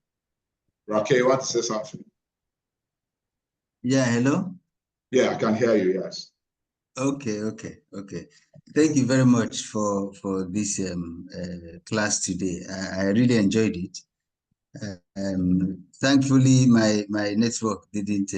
[SPEAKER 1] Raquel, you want to say something?
[SPEAKER 5] Yeah, hello?
[SPEAKER 1] Yeah, I can hear you, yes.
[SPEAKER 5] Okay. Thank you very much for this class today. I really enjoyed it. Thankfully, my network didn't